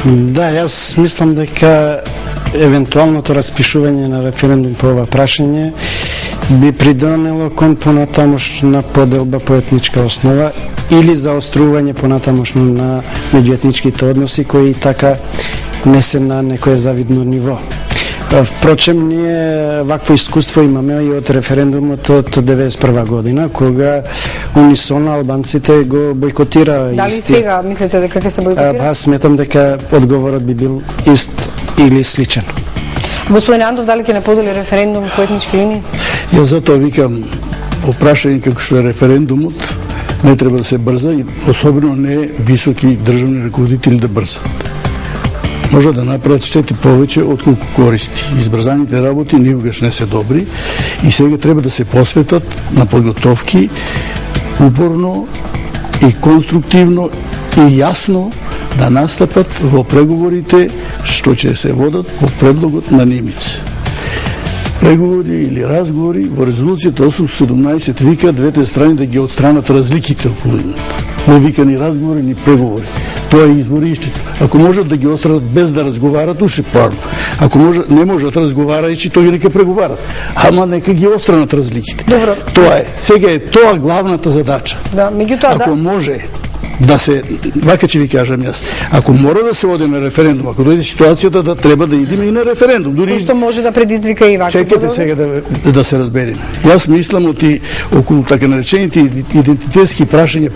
Да, јас мислам дека евентуалното распишување на референдум по ова прашање би придонело кон понатамошна поделба по етничка основа или заострување понатамошно на меѓуетничките односи кои така не се на некое завидно ниво. Впрочем, ние вакво искуство имаме и од референдумот од 1991 година, кога унисоно албанците го бойкотира. Дали сега мислите дека ќе се бойкотира? Аз сметам дека одговорот би бил ист или сличен. Господин Андов, дали ќе не подели референдум по етнички линии? Јас затоа викам, опрашање како што е референдумот, не треба да се брза и особено не високи државни раководители да брзат. Може да направат штети повеќе отколку користи. Избрзаните работи никогаш не се добри и сега треба да се посветат на подготовки упорно и конструктивно и јасно да настапат во преговорите што ќе се водат по предлогот на Немец. Преговори или разговори во резолуцијата 817 вика двете страни да ги отстранат разликите околу нив. Не вика ни разговори ни преговори. Тоа е извориштето. Ако можат да ги отстранат без да разговарат, уште парно. Ако не можат разговарајќи, тоа ги нека преговарат. Ама нека ги отстранат разликите. Добро. Тоа е. Сега е тоа главната задача. Да, меѓутоа ако може да се, вака ќе ви кажам јас, ако мора да се оде на референдум, ако дојде ситуацијата да треба да идеме и на референдум, дури што може да предизвика и вака. Чекайте сега да се разбереме. Јас мислам околу така наречените идентитетски прашања,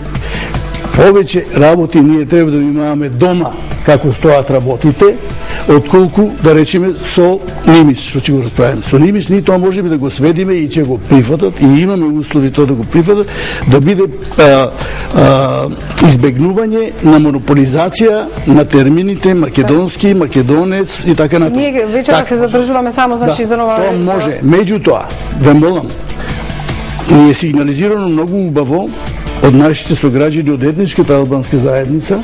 повеќе работи ние треба да имаме дома како стоат работите, отколку да речеме со Немис, што ќе го расправиме. Со Немис ние тоа можеме да го сведиме и ќе го прифатат и имаме услови тоа да го прифатат, да биде избегнување на монополизација на термините македонски, македонец и така натаму. Ние вечера се задржуваме само значи за нова. Тоа може. Меѓутоа, ве молам, е сигнализирано многу убаво од нашите сограѓани од етничката албанска заедница.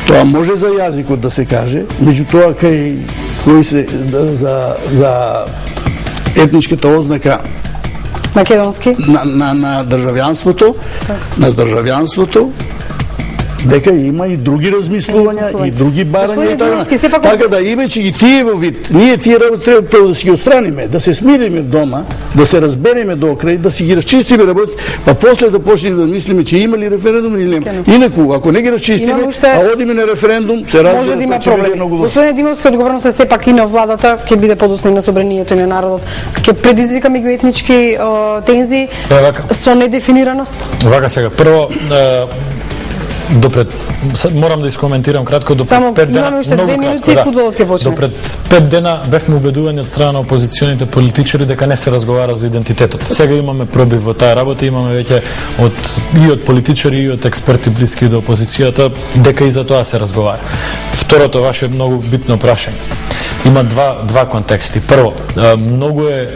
Тоа може за јазикот да се каже, меѓутоа кои се за етничката ознака македонски на државјанството, дека има и други размислувања и други барања и така да имајќи ги тие во вид, ние тие работи треба да си ги отстраниме, да се смириме дома, да се разбереме до крај, да си ги расчистиме работи, па после да почнеме да мислиме че има ли референдум или нема. Инаку ако не ги расчистиме, а одиме на референдум, се разбира може да има проблеми. Господин Димовски, одговорност е сепак и на владата, ќе биде подоцна и на собранието и на народот. Ќе предизвика меѓуетнички тензии со недефинираност. Вака сега, прво морам да искоментирам кратко до пред 5 дена. Имаме уште 2 минути и фудбалот ќе почне. До пред 5 дена бевме убедувани од страна на опозиционите политичари дека не се разговара за идентитетот. Сега имаме пробив во таа работа, имаме веќе и од политичари и од експерти блиски до опозицијата дека и за тоа се разговара. Второто ваше многу битно прашање. Има два контексти. Прво,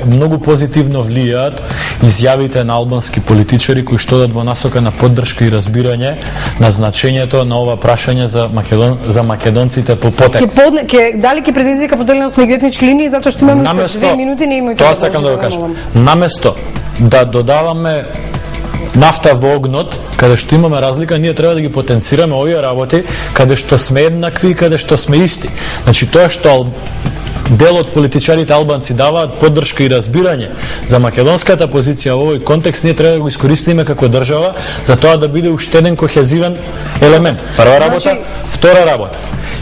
многу позитивно влијаат изјавите на албански политичари кои што дадат во насока на поддршка и разбирање на значењето на ова прашање за македонците по потек. Дали ќе предизвика поделеност меѓу етнички линии затоа што имаме уште 2 минути, не имајте. Тоа сакам да го кажам. Наместо да додаваме нафта во огнот, каде што имаме разлика, ние треба да ги потенцираме овие работи, каде што сме еднакви и каде што сме исти. Значи тоа што дел од политичарите албанци даваат поддршка и разбирање за македонската позиција во овој контекст, ние треба да го искористиме како држава за тоа да биде уште еден кохезивен елемент. Прва работа, втора работа.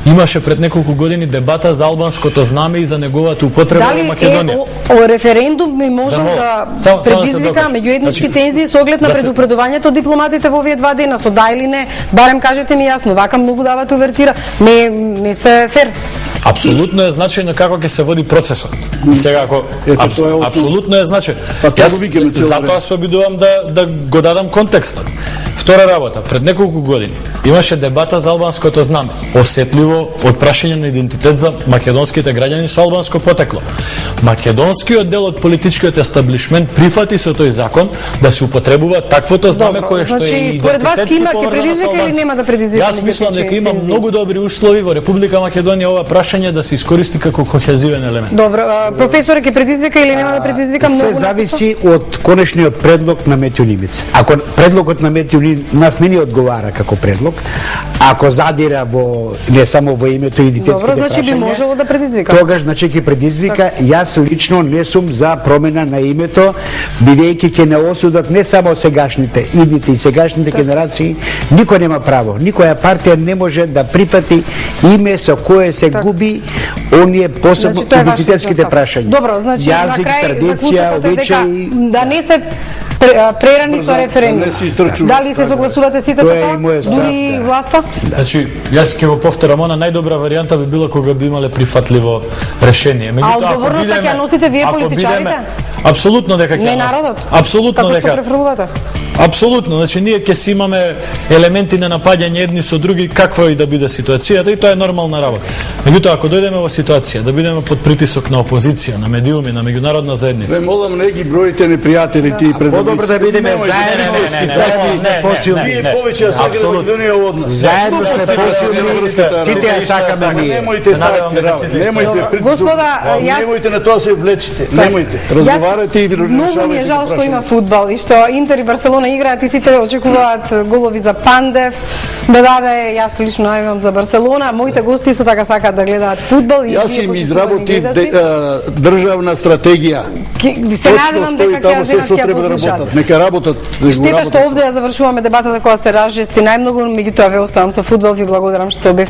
Имаше пред неколку години дебата за албанското знаме и за неговата употреба во Македонија. Дали референдум ми може да предизвика меѓуетнички тензии со оглед на предупредувањето од дипломатите во овие 2 дена, со да или не? Барем кажете ми јасно, вака многу давате увертира. Не сте фер. Апсолутно е значајно како ќе се води процесот. Сега ако апсолутно е значајно. Затоа се обидувам да го дадам контекстот. Втора работа, пред неколку години имаше дебата за албанското знаме, осетливо од прашање на идентитет за македонските граѓани со албанско потекло. Македонскиот дел од политичкиот естаблишмент прифати со тој закон да се употребува таквото знаме кое што е идентитетски поврзано со албанците. Јас мислам дека има многу добри услови во Република Македонија ова прашање да се искористи како кохезивен елемент. Добро, професоре, ќе предизвика или нема да предизвика многу? Се зависи од конечниот предлог на Метјо Нимица. Ако предлогот на Метјо нас не ни одговара како предлог, ако задира во не само во името и детските прашања. Добро, значи би можело да предизвика. Тогаш значи ќе предизвика. Јас лично не сум за промена на името, бидејќи ќе не осудат не само сегашните, идните и сегашните генерации, никој нема право. Никоја партија не може да припати име со кое се губи оние посебно идентитетските прашања. Добро, значи на крај традиција, обичаи, да не се прерани со референдум. Дали се согласувате сите со тоа? Дури власта? Значи, јас ќе го повторам, она најдобра варијанта би била кога би имале прифатливо решение. А одговорноста ќе носите вие политичарите? Апсолутно дека ќе. Не народот? Апсолутно дека. Како што префрлувате? Апсолутно, значи ние ќе си имаме елементи на напаѓање едни со други, каква и да биде ситуацијата, и тоа е нормална работа. Меѓутоа, ако дојдеме во ситуација да бидеме под притисок на опозиција, на медиуми, на меѓународна заедница. Ве молам, не ги броите непријателите и предводниците. Подобро да бидеме заедно посилни. Вие повеќе да сакате Македонија од нас. Заедно сме посилни, сите ја сакаме ние. Немојте притисок. Господа, јас Немојте на тоа се влечите. Немојте. Разговарате и решавајте. Многу ми е жал што има фудбал и што Интер и Барселона играат и сите очекуваат голови за Пандев да даде. Јас лично најавам за Барселона. Моите гости исто така сакаат да гледаат фудбал и јас им изработив државна стратегија. Се надевам дека ќе ја земат, ќе ја послушаат. Нека работат. Штета што овде ја завршуваме дебатата која се разжести најмногу, меѓутоа ве оставам со фудбал. Ви благодарам што се објавите.